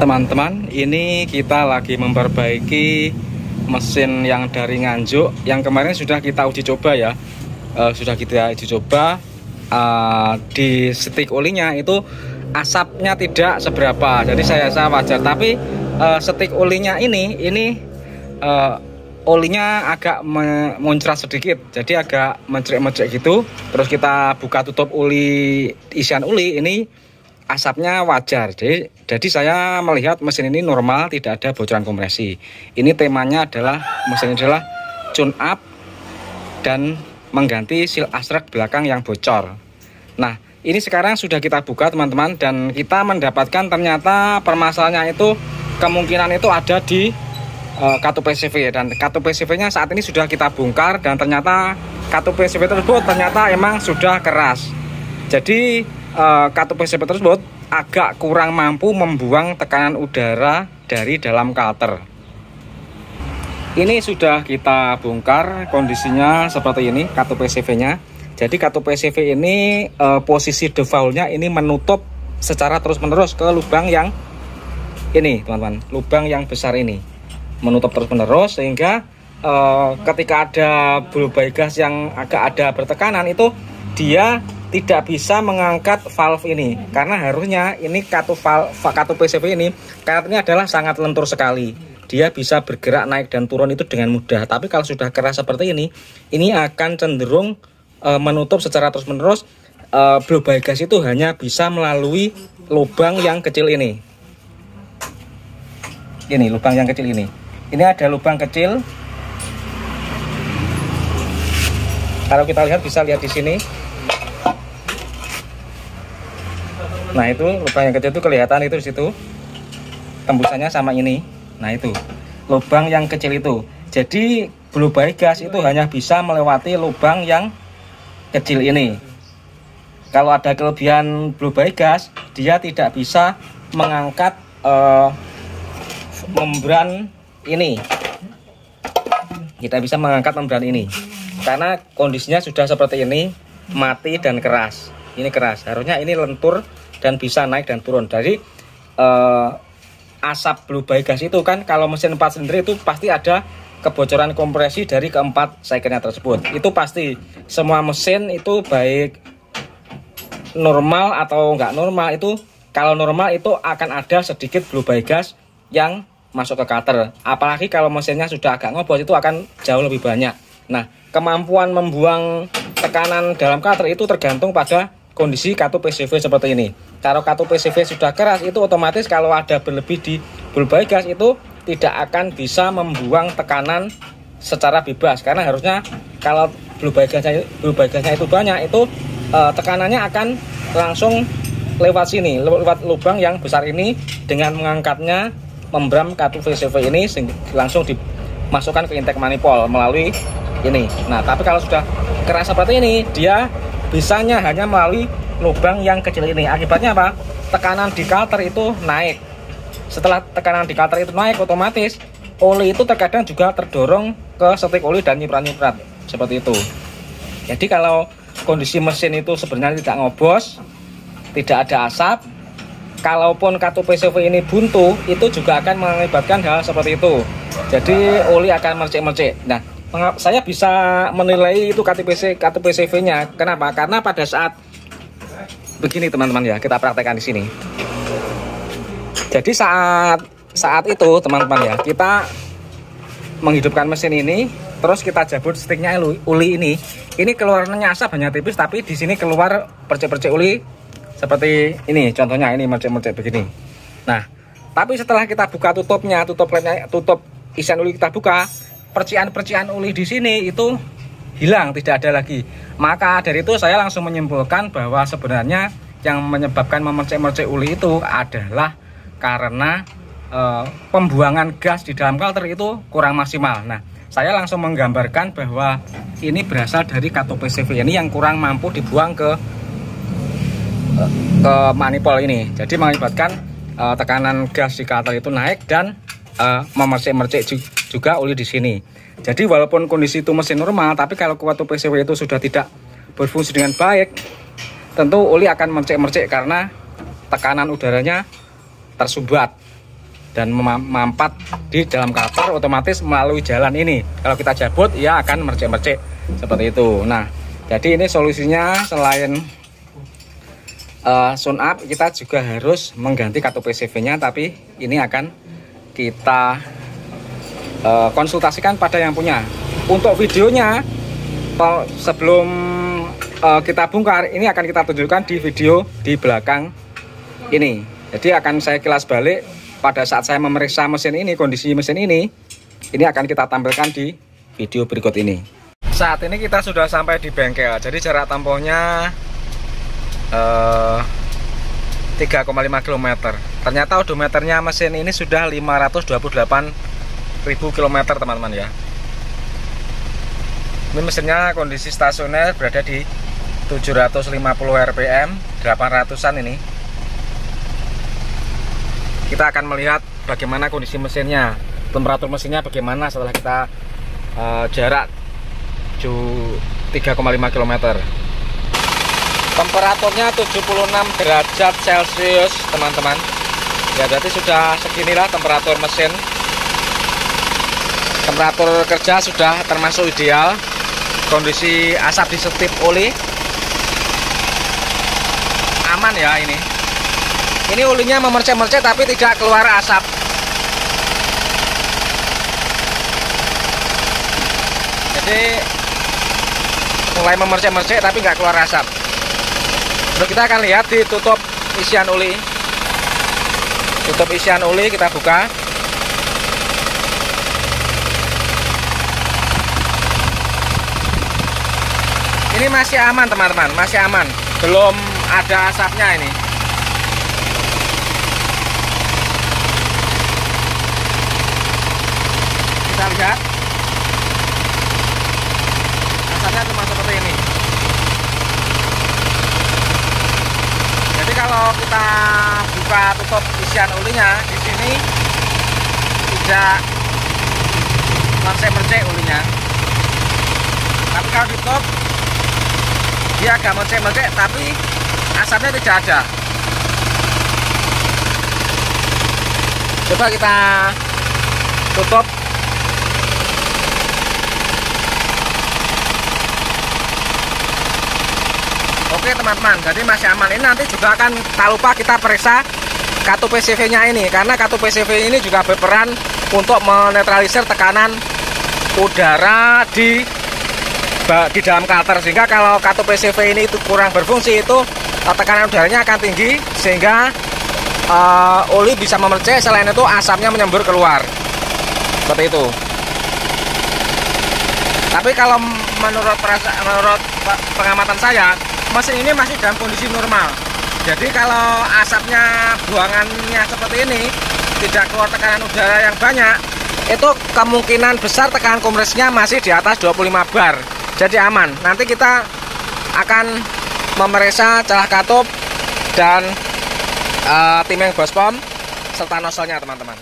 Teman-teman, ini kita lagi memperbaiki mesin yang dari nganjuk yang kemarin sudah kita uji coba ya. Sudah kita uji coba di stik olinya itu asapnya tidak seberapa, jadi saya rasa wajar. Tapi stik olinya ini olinya agak muncrat sedikit, jadi agak mencret-mencret gitu. Terus kita buka tutup oli, isian oli ini asapnya wajar. Jadi saya melihat mesin ini normal, tidak ada bocoran kompresi. Ini temanya adalah mesin ini adalah tune up dan mengganti seal asrek belakang yang bocor. Nah, ini sekarang sudah kita buka teman-teman, dan kita mendapatkan ternyata permasalahannya itu kemungkinan itu ada di katup PCV, dan katup PCV-nya saat ini sudah kita bongkar, dan ternyata katup PCV tersebut ternyata emang sudah keras. Jadi katup PCV tersebut agak kurang mampu membuang tekanan udara dari dalam kalter. Ini sudah kita bongkar, kondisinya seperti ini katup PCV-nya. Jadi katup PCV ini posisi defaultnya ini menutup secara terus-menerus ke lubang yang ini, teman-teman, lubang yang besar ini menutup terus-menerus, sehingga ketika ada bulbai gas yang agak ada bertekanan itu dia tidak bisa mengangkat valve ini, karena harusnya ini katup PCV ini karetnya adalah sangat lentur sekali. Dia bisa bergerak naik dan turun itu dengan mudah. Tapi kalau sudah keras seperti ini akan cenderung menutup secara terus-menerus. Bulbai gas itu hanya bisa melalui lubang yang kecil ini. Ini lubang yang kecil ini. Ini ada lubang kecil. Kalau kita lihat, bisa lihat di sini. Nah, itu lubang yang kecil itu kelihatan itu di situ. Tembusannya sama ini. Nah, itu lubang yang kecil itu. Jadi bulbai gas itu hanya bisa melewati lubang yang kecil ini. Kalau ada kelebihan bulbai gas, dia tidak bisa mengangkat membran ini. Kita bisa mengangkat membran ini karena kondisinya sudah seperti ini, mati dan keras. Ini keras, harusnya ini lentur dan bisa naik dan turun. Dari asap bulbai gas itu kan, kalau mesin 4 silinder itu pasti ada kebocoran kompresi dari keempat cycle-nya tersebut. Itu pasti, semua mesin itu baik normal atau enggak normal, itu kalau normal itu akan ada sedikit bulbai gas yang masuk ke cutter. Apalagi kalau mesinnya sudah agak ngobos, itu akan jauh lebih banyak. Nah, kemampuan membuang tekanan dalam cutter itu tergantung pada kondisi katup PCV seperti ini. Kalau katup PCV sudah keras, itu otomatis kalau ada berlebih di bulbai gas itu tidak akan bisa membuang tekanan secara bebas, karena harusnya kalau bulbai gasnya itu banyak, itu tekanannya akan langsung lewat sini, lewat lubang yang besar ini, dengan mengangkatnya membran katup PCV ini langsung dimasukkan ke intake manifold melalui ini. Nah, tapi kalau sudah keras seperti ini, dia bisanya hanya melalui lubang yang kecil ini. Akibatnya apa? Tekanan di kalter itu naik. Setelah tekanan di kalter itu naik, otomatis oli itu terkadang juga terdorong ke stik oli dan nyiprat-nyiprat seperti itu. Jadi kalau kondisi mesin itu sebenarnya tidak ngobos, tidak ada asap, kalaupun katup PCV ini buntu, itu juga akan mengakibatkan hal seperti itu. Jadi oli akan mercik-mercik. Nah, saya bisa menilai itu katup PCV-nya. Kenapa? Karena pada saat begini, teman-teman, ya, kita praktekkan di sini. Jadi saat itu, teman-teman, ya, kita menghidupkan mesin ini, terus kita jabut stiknya oli ini. Ini keluarnya asap hanya tipis, tapi di sini keluar percik-percik oli seperti ini. Contohnya ini mercik-mercik begini. Nah, tapi setelah kita buka tutupnya, tutup isian oli kita buka, percikan-percikan oli di sini itu hilang, tidak ada lagi. Maka dari itu saya langsung menyimpulkan bahwa sebenarnya yang menyebabkan memercik-mercik oli itu adalah karena pembuangan gas di dalam kalter itu kurang maksimal. Nah, saya langsung menggambarkan bahwa ini berasal dari katup PCV ini yang kurang mampu dibuang ke manifold ini. Jadi mengakibatkan tekanan gas di kalter itu naik dan memercik-mercik juga oli di sini. Jadi walaupun kondisi itu mesin normal, tapi kalau katup PCV itu sudah tidak berfungsi dengan baik, tentu oli akan mercik-mercik karena tekanan udaranya tersumbat dan mampat di dalam cover, otomatis melalui jalan ini. Kalau kita cabut, ia akan mercek-mercek seperti itu. Nah, jadi ini solusinya selain sound up, kita juga harus mengganti kartu PCV-nya, tapi ini akan kita konsultasikan pada yang punya. Untuk videonya, sebelum kita bongkar, ini akan kita tunjukkan di video di belakang ini. Jadi akan saya kilas balik pada saat saya memeriksa mesin ini, kondisi mesin ini akan kita tampilkan di video berikut ini. Saat ini kita sudah sampai di bengkel, jadi jarak tempuhnya 3,5 km. Ternyata odometernya mesin ini sudah 528.000 km teman-teman ya. Ini mesinnya kondisi stasioner berada di 750 rpm, 800-an ini. Kita akan melihat bagaimana kondisi mesinnya, temperatur mesinnya bagaimana setelah kita jarak 3,5 km. Temperaturnya 76 derajat Celcius teman-teman. Ya, berarti sudah seginilah temperatur mesin. Temperatur kerja sudah termasuk ideal. Kondisi asap di setip oli aman ya ini. Ini olinya memercek-mercek tapi tidak keluar asap. Jadi mulai memercek-mercek tapi nggak keluar asap. Terus kita akan lihat ditutup isian oli. Tutup isian oli kita buka. Ini masih aman teman-teman, masih aman. Belum ada asapnya ini. Kita lihat. Asapnya cuma seperti ini. Jadi kalau kita buka tutup isian olinya, di sini tidak mercek-mercek olinya. Tapi kalau ditutup, dia agak mercek-mercek tapi asapnya tidak ada. Coba kita tutup. Oke teman-teman, jadi masih aman. Ini nanti juga akan tak lupa kita periksa kartu PCV-nya ini, karena kartu PCV ini juga berperan untuk menetralisir tekanan udara di dalam cutter, sehingga kalau kartu PCV ini itu kurang berfungsi, itu tekanan udaranya akan tinggi sehingga oli bisa memercik. Selain itu asapnya menyembur keluar seperti itu. Tapi kalau menurut pengamatan saya, mesin ini masih dalam kondisi normal. Jadi kalau asapnya buangannya seperti ini, tidak keluar tekanan udara yang banyak, itu kemungkinan besar tekanan kompresinya masih di atas 25 bar. Jadi aman. Nanti kita akan memeriksa celah katup dan timing bospom serta nozzle-nya teman-teman.